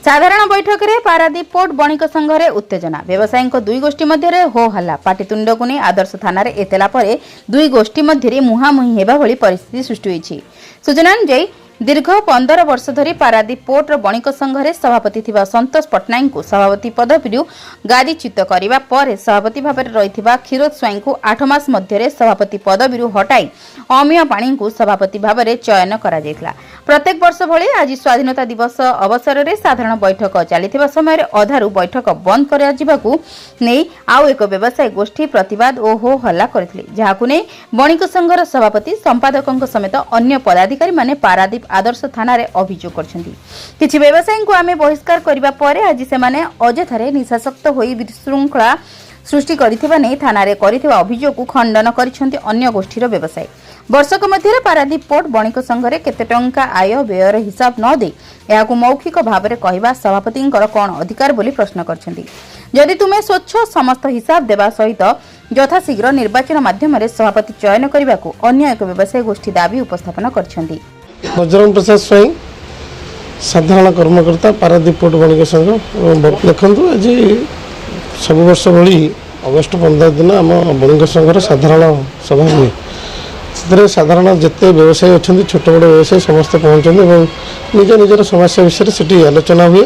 साधारण बैठक में पारादीप पोर्ट बणिक संघ में उत्तेजना व्यवसायी दुई गोष्ठी मध्य हो हल्ला पाटितुंड को नहीं आदर्श थाना एतला दुई गोष्ठी मध्य मुहांमुही होगा भली परिस्थिति सृष्टि होती। सूचना अनुसार दीर्घ 15 वर्ष धरी पारादीप पोर्ट बणिक संघ में सभापति थिबा संतोष पट्टनायक को सभापति पदवी गादीच्युत करने पर सभापति भाव में रही क्षीरोद स्वाई को 8 मास मध्य सभापति पदवी हटाई अमीय पाणी को सभापति भाव में चयन करा जायतिला। प्रत्येक वर्ष भली आज स्वाधीनता दिवस अवसर में साधारण बैठक चली समय अधारू बैठक बंद कर आउ एक व्यवसायी गोष्ठी प्रतिवाद और हो हल्ला करथिले, जहाकु नै बणिक संघर सभापति संपादक समेत अन्य पदाधिकारी माने पारादीप आदर्श थाना रे अभियोग करछन्ती। किछि व्यवसायी को आमे बहिष्कार करिबा परे आज सेमाने अजथारे निशासक्त होई विशृंखला सृष्टि करिथिबा नै थाना रे करिथिबा अभियोग को खंडन करिसन्ती अन्य गोष्ठीर व्यवसायी। वर्षक मध्य पारादीप पोर्ट बणिक संघ में केते टंका आय व्ययर हिसाब न दे यहाकु मौखिक भाव में कहवा सभापति कौन अधिकार बोली प्रश्न करछन्ती। जदि तुमे स्वच्छ समस्त हिसाब देवा सहित यथाशीघ्र निर्वाचन माध्यम सभापति चयन करने को अन्य एक व्यवसायी गोष्ठी दाबी उपस्थापन करछन्ती। बजरंग प्रसाद स्वाई साधारण कर्मकर्ता पारादीप पोर्ट बणिक संघ देखु आज सब वर्ष भली अगस्ट 15 दिन आम बणिक संघर साधारण सभा हुए। से साधारण जिते व्यवसायी अच्छा छोट बड़ व्यवसायी समस्ते पहुँचते निज निजर समस्या विषय से आलोचना हुए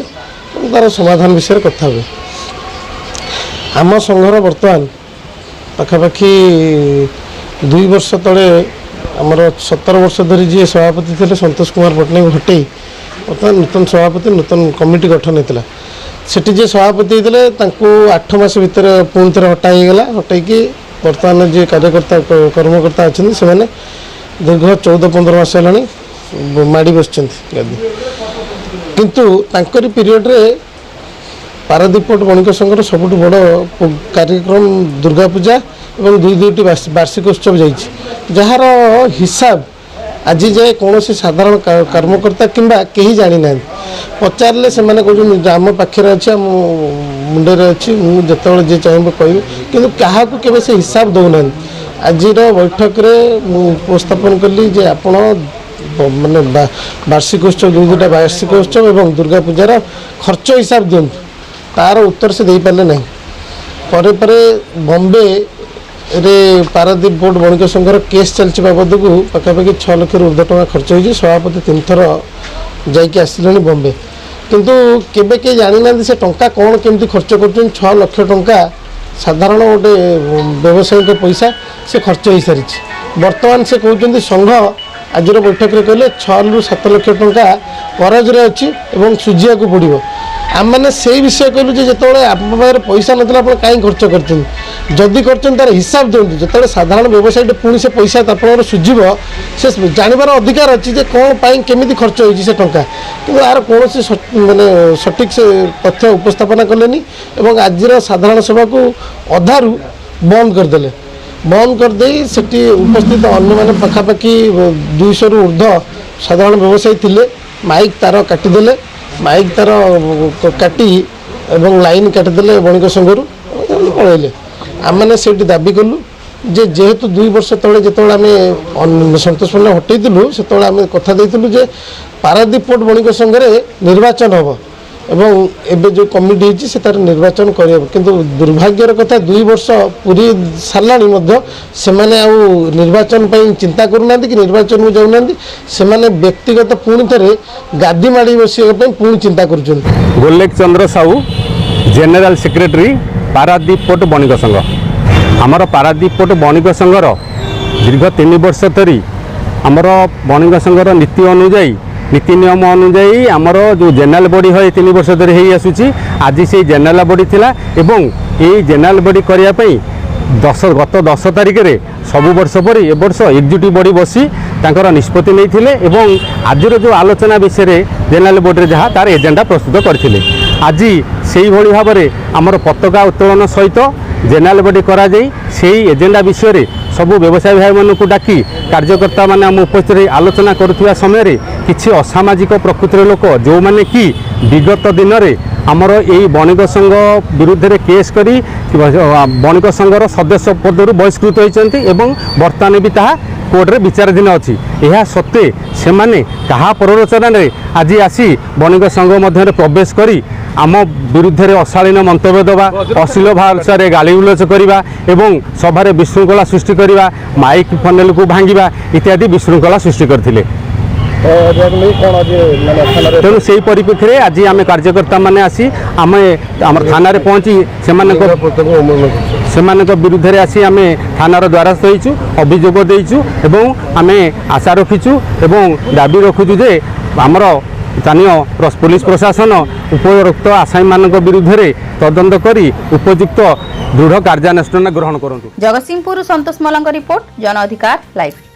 तार समाधान विषय कथा हुए। आम संघर बर्तमान पाखापाखि 2 वर्ष तले आमर 17 वर्ष धरी जी सभापति थे संतोष कुमार पट्टनायक हटई बर्तमान नूतन सभापति नूतन कमिटी गठन होता सेठी जे सभापति होते 8 मास भितर पुणी थे हटाईगला हटाई बर्तमान जी कार्यकर्ता कर्मकर्ता अच्छा से दीर्घ 14-15 मास है माड़ी बस किंतु तांकरी पीरियड रे पारादीप पोर्ट बणिक संघर सबुठ बड़ कार्यक्रम दुर्गा पूजा और दुईटी वार्षिक उत्सव जार हिसाब आज जाए कौन साधारण कर्मकर्ता किंबा कहीं जानी ना पचारे से आम पाखे अच्छे मुंडे अच्छी मुझे जी चाहिए कह कि से हिसाब दौना आज बैठक में उपस्थापन कली जे आपण माने वार्षिक उत्सव दुईटा वार्षिक उत्सव और दुर्गा पूजार खर्च हिसाब दिंतु तार उत्तर से दे पारे ना पर बॉम्बे रे पारादीप पोर्ट बणिक संघर केस चलती बाबद को पाखापाखि 6 लाख ऊर्ध्व टका खर्च हो सभापति 3 थर जासिले बॉम्बे किंतु केबे के जानी ना से टंका कौन केमती खर्च कर 6 लाख टंका साधारण गोटे व्यवसायी के पैसा से खर्च हो सारी बर्तमान से कहते संघ आज बैठक में कहले 6 ରୁ 7 लाख टंका करज अच्छी सुझिया को पड़ो आम मैंने से विषय कहलु जो आप पैसा ना आप कहीं खर्च करदी तार हिसाब दिखाते जो साधारण व्यवसायी पुणी से पैसा आप सुझीब से जानवर अधिकार अच्छी जे कौन पाई केमी खर्च होती से टंका कि यार कौन मानने सठिक से तथ्य उपस्थापना कले आज साधारण सभा को अधारू बंद करदे बंद करदे सेठी उपस्थित अन्य मैंने पाखापाखि 200 ରୁ ऊर्ध्व साधारण व्यवसायी थिले माइक तार काटिदेले माइक तार काटी एवं लाइन काटिदेले बणिक संघरू पलैले आम मैंने से दाबी कलु जे जेहेतु 2 वर्ष तले जो आम संतोष पट्टनायक हटईलु से आम कथा देलु जे पारादीप पोर्ट बणिक संघ निर्वाचन हम एवं एबे जो कमिटी होती से तार निर्वाचन कर किंतु दुर्भाग्यर कथा 2 वर्ष पूरी साराणी से निर्वाचन पर चिंता करूना कि निर्वाचन को जाऊना से व्यक्तिगत पुणी थे गादी माड़ी बसवाई पुणी चिंता कर। Golak Chandra Sahu general secretary Paradip port बणिक संघ आमर पारादीप पोर्ट बणिक संघर दीर्घ 3 वर्ष धरी आमर बणिक संघर नीति अनुजाई नीति नियम अनुजाई आमर जो जेनेराल बॉडी है 3 वर्ष धरी हो आसूची आज से जेनेराल बॉडी थिला एवं ये जेनेराल बॉडी करने गत 10 तारिख में सबु वर्ष पर ए वर्ष एक्जिक्यूटिव बॉडी बसी तांकर निष्पत्ति नहीं एवं आज जो आलोचना विषय जेनेराल बॉडी जहाँ तार एजेंडा प्रस्तुत करथिले आज से भाव में आमर पताका उत्तोलन सहित जेनेराल बॉडी करा से एजेंडा विषय सबू व्यवसायी भाई मानू डाकी कार्यकर्ता माने आम उपस्थित आलोचना करुवा समय किसी असामाजिक प्रकृतिर लोक जो माने कि विगत दिन में आमर यही बणिक संघ विरुद्ध में केस करी बणिक संघर सदस्य पदर बहिष्कृत होती बर्तमान भी ताहा କୋର୍ଟରେ ବିଚାରାଧୀନ ଅଛି। ଏହା ସତ୍ତ୍ୱେ ସେମାନେ କାହା ପ୍ରରୋଚନାରେ ଆଜି ଆସି ବଣିକ ସଂଘ ମଧ୍ୟରେ ପ୍ରବେଶ କରି ଆମ ବିରୁଦ୍ଧରେ ଅଶାଳୀନ ମନ୍ତବ୍ୟ ଦେବା, ଅଶ୍ଳୀଳ ଭାଷାରେ ଗାଳିଗୁଲଜ କରିବା ଏବଂ ସଭାରେ ବିଶୃଙ୍ଖଳା ସୃଷ୍ଟି କରିବା, ମାଇକ୍ ଫନେଲକୁ ଭାଙ୍ଗିବା ଇତ୍ୟାଦି ବିଶୃଙ୍ଖଳା ସୃଷ୍ଟି କରିଥିଲେ। ତେଣୁ ସେହି ପରିପ୍ରେକ୍ଷୀରେ ଆଜି ଆମେ କାର୍ଯ୍ୟକର୍ତ୍ତା ମାନେ ଆସି ଆମେ ଆମର ଥାନାରେ ପହଞ୍ଚି ସେମାନଙ୍କ ବିରୁଦ୍ଧରେ ଆସି ଆମେ ଥାନାର ଦ୍ୱାରସ୍ଥ ହୋଇଛୁ, ଅଭିଯୋଗ ଦେଇଛୁ ଏବଂ ଆମେ ଆଶା ରଖିଛୁ ଏବଂ ଦାବି ରଖୁଛୁ ଯେ ଆମର ସ୍ଥାନୀୟ ପୁଲିସ ପ୍ରଶାସନ ଉପରୋକ୍ତ ଆସାମୀମାନଙ୍କ ବିରୁଦ୍ଧରେ ତଦନ୍ତ କରି ଉପଯୁକ୍ତ ଦୃଢ଼ କାର୍ଯ୍ୟାନୁଷ୍ଠାନ ଗ୍ରହଣ କରନ୍ତୁ। ଜଗତସିଂହପୁର ସନ୍ତୋଷ ମଲ୍ଲଙ୍କ ରିପୋର୍ଟ, ଜନ ଅଧିକାର ଲାଇଭ୍।